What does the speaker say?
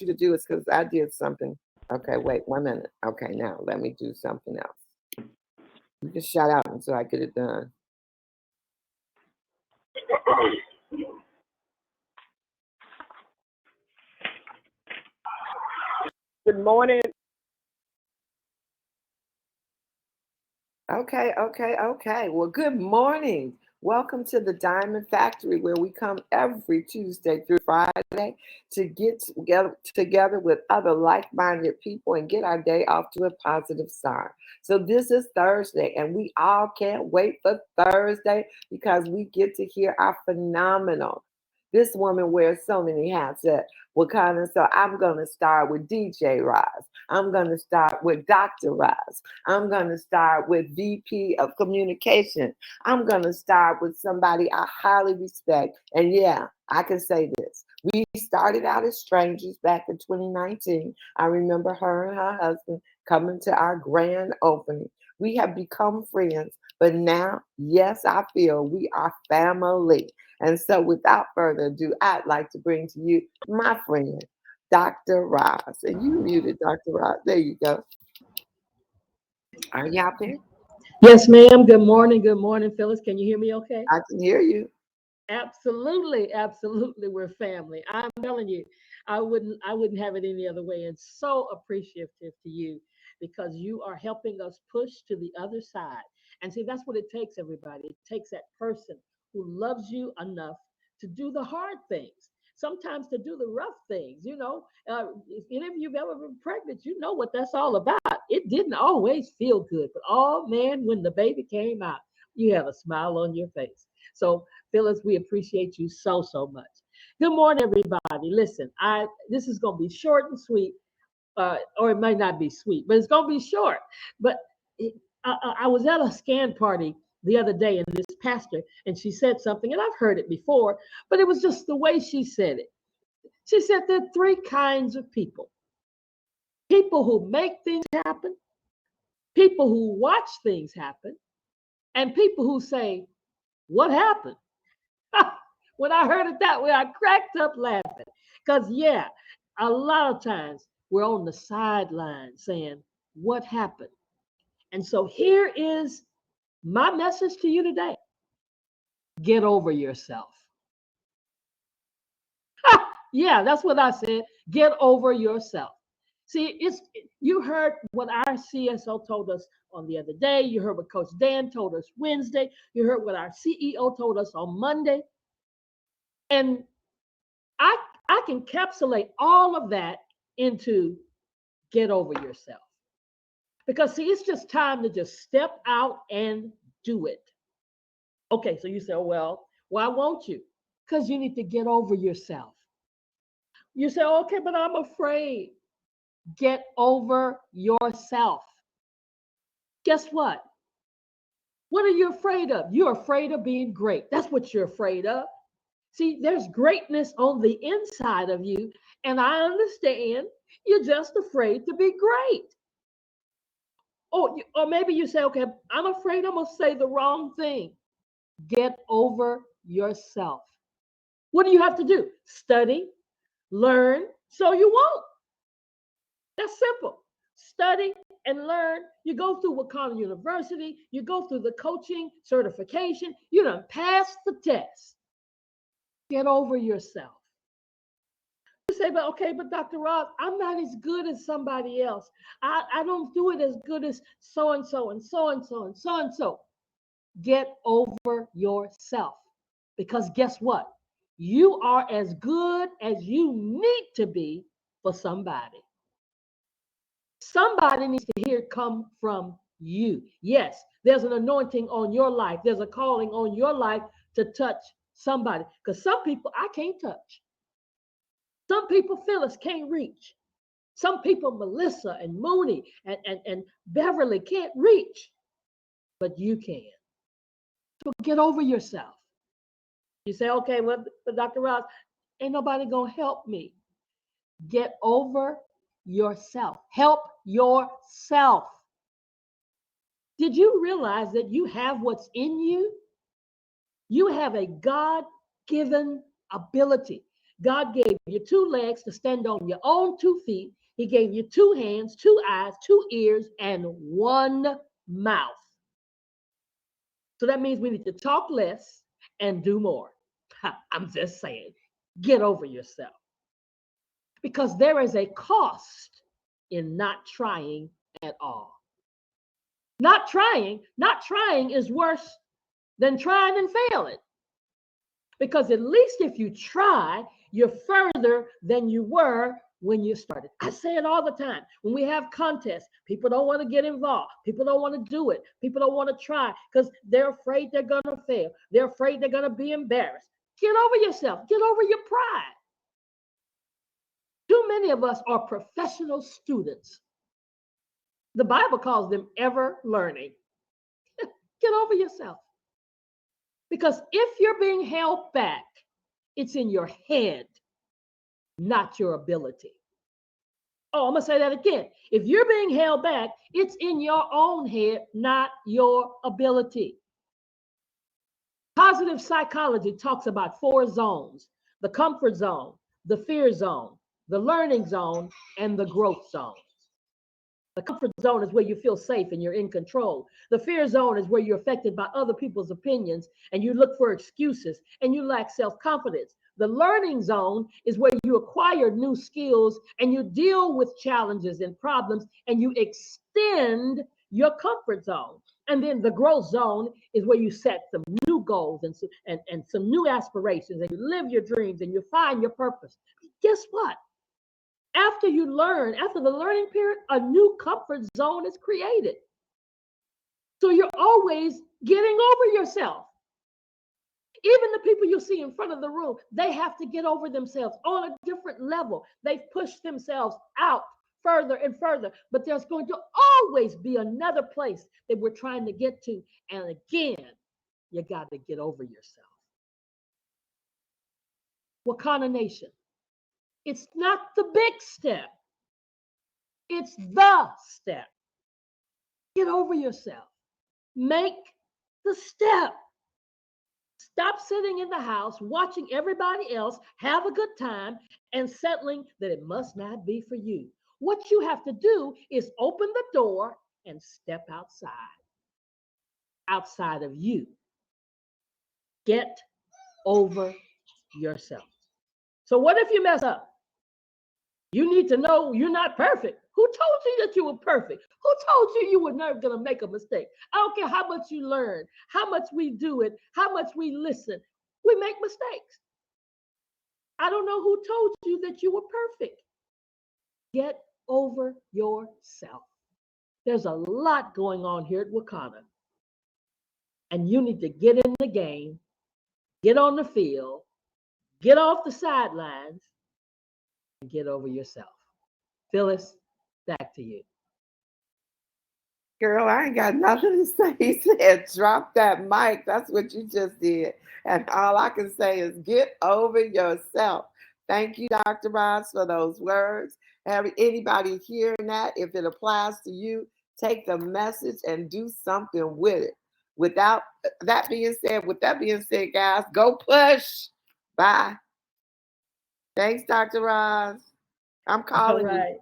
you to do is because I did something. Okay, wait 1 minute. Okay, now let me do something else. You can shout out until I get it done. Good morning. Okay. Well, good morning. Welcome to the Diamond Factory, where we come every Tuesday through Friday to get together with other like minded people and get our day off to a positive start. So, this is Thursday, and we all can't wait for Thursday because we get to hear our phenomenal. This woman wears so many hats at Wakanda. So, I'm going to start with DJ Roz. I'm going to start with Dr. Roz. I'm going to start with VP of Communication. I'm going to start with somebody I highly respect. And yeah, I can say this. We started out as strangers back in 2019. I remember her and her husband coming to our grand opening. We have become friends, but now, yes, I feel we are family. And so, without further ado, I'd like to bring to you my friend, Dr. Roz. And you muted, Dr. Roz. There you go. Are you out there? Yes, ma'am. Good morning, Phyllis. Can you hear me okay? I can hear you. Absolutely, we're family. I'm telling you, I wouldn't have it any other way. And so appreciative to you because you are helping us push to the other side. And see, that's what it takes, everybody. It takes that person who loves you enough to do the hard things. Sometimes to do the rough things, if any of you've ever been pregnant, you know what that's all about. It didn't always feel good, but oh man, when the baby came out, you have a smile on your face. So Phyllis, we appreciate you so much. Good morning, everybody. Listen, I this is gonna be short and sweet, or it might not be sweet, but it's gonna be short. But I was at a scan party the other day, and this pastor, and she said something, and I've heard it before, but it was just the way she said it. She said there are three kinds of people: people who make things happen, people who watch things happen, and people who say, "What happened?" When I heard it that way, I cracked up laughing. Because, yeah, a lot of times we're on the sideline saying, "What happened?" And so here is my message to you today: get over yourself. Yeah, that's what I said. Get over yourself. See, you heard what our CSO told us on the other day. You heard what Coach Dan told us Wednesday. You heard what our CEO told us on Monday. And I I can encapsulate all of that into get over yourself. Because see, it's just time to just step out and do it. Okay, so you say, oh, well, why won't you? Because you need to get over yourself. You say, okay, but I'm afraid. Get over yourself. Guess what? What are you afraid of? You're afraid of being great. That's what you're afraid of. See, there's greatness on the inside of you, and I understand you're just afraid to be great. Or maybe you say, okay, I'm afraid I'm going to say the wrong thing. Get over yourself. What do you have to do? Study, learn, so you won't. That's simple. Study and learn. You go through Wakanda University, you go through the coaching certification, you done pass the test. Get over yourself. You say, but okay, but Dr. Rob, I'm not as good as somebody else. I don't do it as good as so and so and so and so and so and so. Get over yourself. Because guess what? You are as good as you need to be for somebody. Somebody needs to hear come from you. Yes, there's an anointing on your life. There's a calling on your life to touch somebody. Because some people I can't touch. Some people Phyllis can't reach. Some people Melissa and Mooney and Beverly can't reach. But you can. So get over yourself. You say, okay, well, but Dr. Ross, ain't nobody gonna help me. Get over yourself. Help yourself. Did you realize that you have what's in you? You have a God given ability. God gave you 2 legs to stand on your own 2 feet. He gave you 2 hands, 2 eyes, 2 ears, and 1 mouth. So that means we need to talk less and do more. I'm just saying, get over yourself. Because there is a cost in not trying at all. Not trying is worse than trying and failing. Because at least if you try, you're further than you were when you started. I say it all the time. When we have contests, people don't want to get involved. People don't want to do it. People don't want to try because they're afraid they're going to fail. They're afraid they're going to be embarrassed. Get over yourself. Get over your pride. Too many of us are professional students. The Bible calls them ever learning. Get over yourself. Because if you're being held back, it's in your head, not your ability. Oh, I'm going to say that again. If you're being held back, it's in your own head, not your ability. Positive psychology talks about 4 zones: the comfort zone, the fear zone, the learning zone, and the growth zone. The comfort zone is where you feel safe and you're in control. The fear zone is where you're affected by other people's opinions and you look for excuses and you lack self-confidence. The learning zone is where you acquire new skills and you deal with challenges and problems and you extend your comfort zone. And then the growth zone is where you set some new goals and some new aspirations and you live your dreams and you find your purpose. Guess what? After you learn, after the learning period, a new comfort zone is created. So you're always getting over yourself. Even the people you see in front of the room, they have to get over themselves on a different level. They've pushed themselves out further and further, but there's going to always be another place that we're trying to get to. And again, you got to get over yourself. Wakanda Nation. It's not the big step. It's the step. Get over yourself. Make the step. Stop sitting in the house watching everybody else have a good time and settling that it must not be for you. What you have to do is open the door and step outside of you. Get over yourself. So what if you mess up? You need to know you're not perfect. Who told you that you were perfect? Who told you you were never going to make a mistake? I don't care how much you learn, how much we do it, how much we listen. We make mistakes. I don't know who told you that you were perfect. Get over yourself. There's a lot going on here at Wakanda. And you need to get in the game, get on the field, get off the sidelines, and get over yourself. Phyllis, back to you. Girl, I ain't got nothing to say. He said, drop that mic. That's what you just did. And all I can say is get over yourself. Thank you, Dr. Ross, for those words. Anybody hearing that, if it applies to you, take the message and do something with it. With that being said, guys, go push. Bye. Thanks, Dr. Ross. I'm calling you.